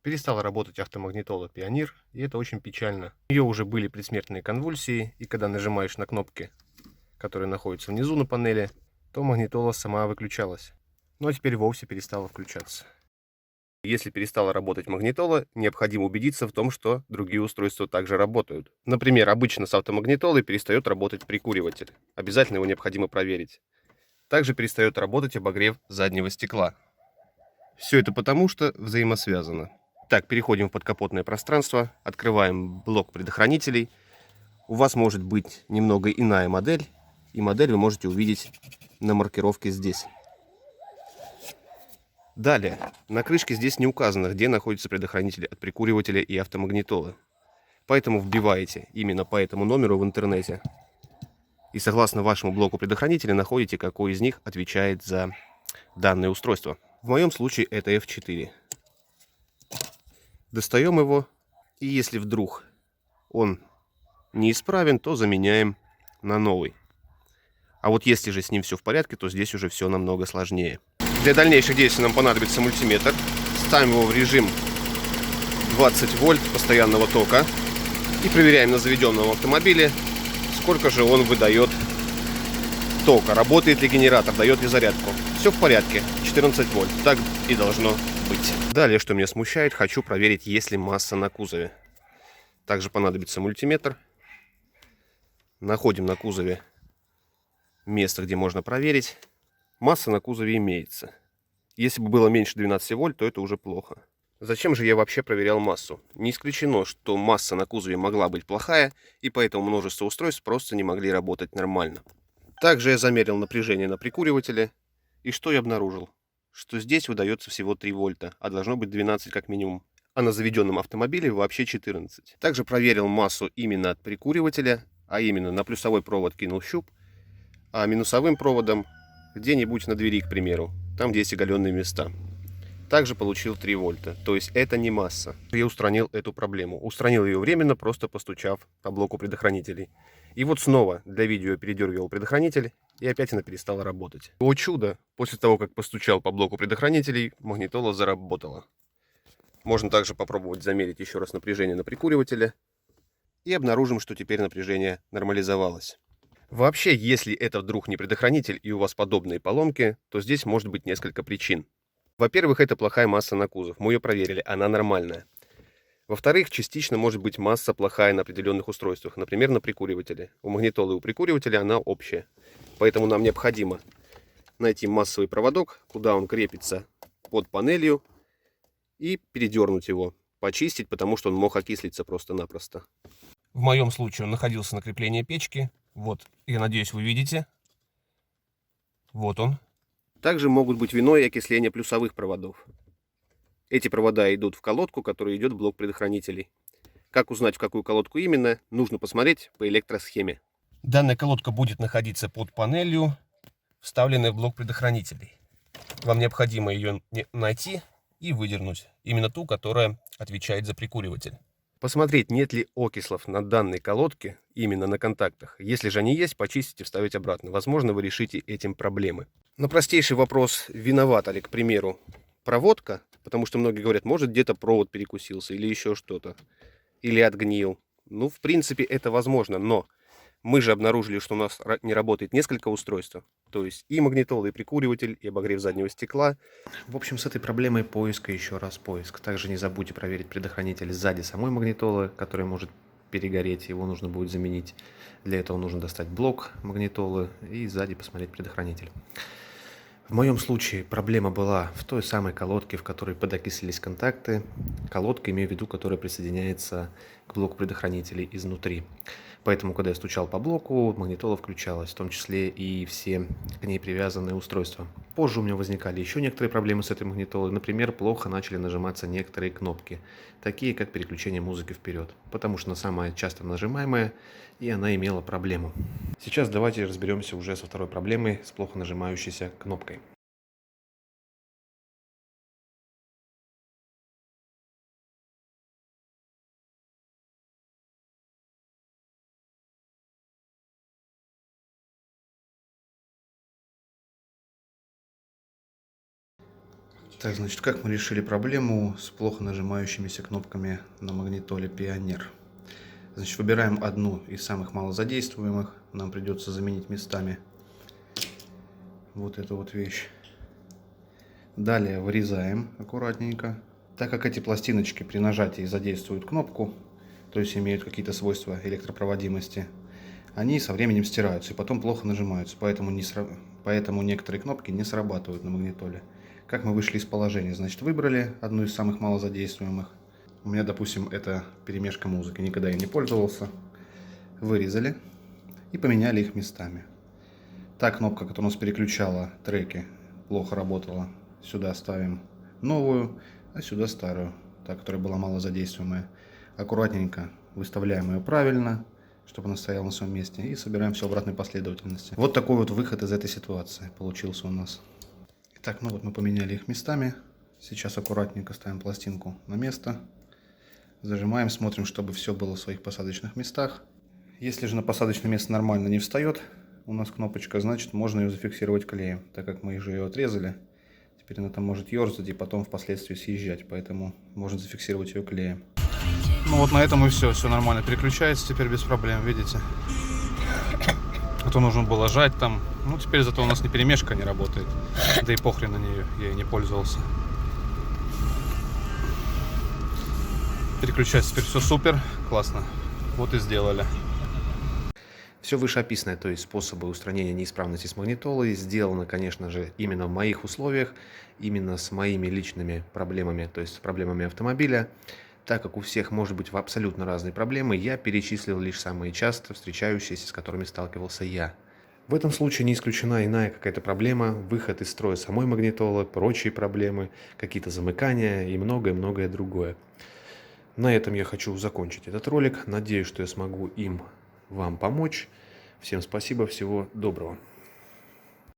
Перестала работать автомагнитола Пионер, и это очень печально. У нее уже были предсмертные конвульсии, и когда нажимаешь на кнопки, которые находятся внизу на панели, то магнитола сама выключалась. Ну а теперь вовсе перестала включаться. Если перестала работать магнитола, необходимо убедиться в том, что другие устройства также работают. Например, обычно с автомагнитолой перестает работать прикуриватель. Обязательно его необходимо проверить. Также перестает работать обогрев заднего стекла. Все это потому, что взаимосвязано. Так, переходим в подкапотное пространство, открываем блок предохранителей. У вас может быть немного иная модель, и модель вы можете увидеть на маркировке здесь. Далее, на крышке здесь не указано, где находятся предохранители от прикуривателя и автомагнитолы. Поэтому вбиваете именно по этому номеру в интернете. И согласно вашему блоку предохранителя находите, какой из них отвечает за данное устройство. В моем случае это F4. Достаем его, и если вдруг он неисправен, то заменяем на новый. А вот если же с ним все в порядке, то здесь уже все намного сложнее. Для дальнейших действий нам понадобится мультиметр. Ставим его в режим 20 вольт постоянного тока и проверяем на заведенном автомобиле, сколько же он выдает тока, работает ли генератор, дает ли зарядку. Все в порядке, 14 вольт, так и должно быть. Далее, что меня смущает, хочу проверить, есть ли масса на кузове. Также понадобится мультиметр. Находим на кузове место, где можно проверить. Масса на кузове имеется. Если бы было меньше 12 вольт, то это уже плохо. Зачем же я вообще проверял массу? Не исключено, что масса на кузове могла быть плохая, и поэтому множество устройств просто не могли работать нормально. Также я замерил напряжение на прикуривателе, и что я обнаружил? Что здесь выдается всего 3 вольта, а должно быть 12 как минимум. А на заведенном автомобиле вообще 14. Также проверил массу именно от прикуривателя, а именно на плюсовой провод кинул щуп, а минусовым проводом где-нибудь на двери, к примеру, там, где есть оголенные места. Также получил 3 вольта, то есть это не масса. Я устранил эту проблему. Устранил ее временно, просто постучав по блоку предохранителей. И вот снова для видео передергивал предохранитель, и опять она перестала работать. О чудо! После того, как постучал по блоку предохранителей, магнитола заработала. Можно также попробовать замерить еще раз напряжение на прикуривателе. И обнаружим, что теперь напряжение нормализовалось. Вообще, если это вдруг не предохранитель и у вас подобные поломки, то здесь может быть несколько причин. Во-первых, это плохая масса на кузов. Мы ее проверили, она нормальная. Во-вторых, частично может быть масса плохая на определенных устройствах, например, на прикуривателе. У магнитолы и у прикуривателя она общая. Поэтому нам необходимо найти массовый проводок, куда он крепится под панелью, и передернуть его, почистить, потому что он мог окислиться просто-напросто. В моем случае он находился на креплении печки. Вот, я надеюсь, вы видите. Вот он. Также могут быть виной и окисление плюсовых проводов. Эти провода идут в колодку, которая идет в блок предохранителей. Как узнать, в какую колодку именно, нужно посмотреть по электросхеме. Данная колодка будет находиться под панелью, вставленной в блок предохранителей. Вам необходимо ее найти и выдернуть. Именно ту, которая отвечает за прикуриватель. Посмотреть, нет ли окислов на данной колодке, именно на контактах. Если же они есть, почистить и вставить обратно. Возможно, вы решите этим проблемы. Но простейший вопрос, виновата ли, к примеру, проводка, потому что многие говорят, может где-то провод перекусился или еще что-то, или отгнил. Ну, в принципе, это возможно, но мы же обнаружили, что у нас не работает несколько устройств, то есть и магнитола, и прикуриватель, и обогрев заднего стекла. В общем, с этой проблемой поиска еще раз поиск. Также не забудьте проверить предохранитель сзади самой магнитолы, который может перегореть, его нужно будет заменить. Для этого нужно достать блок магнитолы и сзади посмотреть предохранитель. В моем случае проблема была в той самой колодке, в которой подокислились контакты. Колодка, имею в виду, которая присоединяется к блоку предохранителей изнутри. Поэтому, когда я стучал по блоку, магнитола включалась, в том числе и все к ней привязанные устройства. Позже у меня возникали еще некоторые проблемы с этой магнитолой. Например, плохо начали нажиматься некоторые кнопки, такие как переключение музыки вперед, потому что она самая часто нажимаемая, и она имела проблему. Сейчас давайте разберемся уже со второй проблемой, с плохо нажимающейся кнопкой. Так, значит, как мы решили проблему с плохо нажимающимися кнопками на магнитоле Pioneer? Значит, выбираем одну из самых малозадействуемых. Нам придется заменить местами вот эту вот вещь. Далее вырезаем аккуратненько. Так как эти пластиночки при нажатии задействуют кнопку, то есть имеют какие-то свойства электропроводимости, они со временем стираются и потом плохо нажимаются, поэтому некоторые кнопки не срабатывают на магнитоле. Как мы вышли из положения? Значит, выбрали одну из самых малозадействуемых. У меня, допустим, это перемешка музыки, никогда я не пользовался. Вырезали и поменяли их местами. Та кнопка, которая у нас переключала треки, плохо работала. Сюда ставим новую, а сюда старую, та, которая была малозадействуемая. Аккуратненько выставляем ее правильно, чтобы она стояла на своем месте, и собираем все в обратной последовательности. Вот такой вот выход из этой ситуации получился у нас. Итак, ну вот мы поменяли их местами. Сейчас аккуратненько ставим пластинку на место. Зажимаем, смотрим, чтобы все было в своих посадочных местах. Если же на посадочное место нормально не встает у нас кнопочка, значит можно ее зафиксировать клеем. Так как мы же ее отрезали, теперь она там может ерзать и потом впоследствии съезжать, поэтому можно зафиксировать ее клеем. Ну вот на этом и все нормально переключается теперь без проблем, видите. А то нужно было жать там. Ну теперь зато у нас не перемешка не работает, да и похрен на нее, я ей не пользовался. Переключается теперь все супер, классно. Вот и сделали. Все вышеописанное, то есть способы устранения неисправности с магнитолой, сделано, конечно же, именно в моих условиях, именно с моими личными проблемами, то есть с проблемами автомобиля. Так как у всех может быть абсолютно разные проблемы, я перечислил лишь самые часто встречающиеся, с которыми сталкивался я. В этом случае не исключена иная какая-то проблема, выход из строя самой магнитолы, прочие проблемы, какие-то замыкания и многое-многое другое. На этом я хочу закончить этот ролик. Надеюсь, что я смогу вам помочь. Всем спасибо, всего доброго.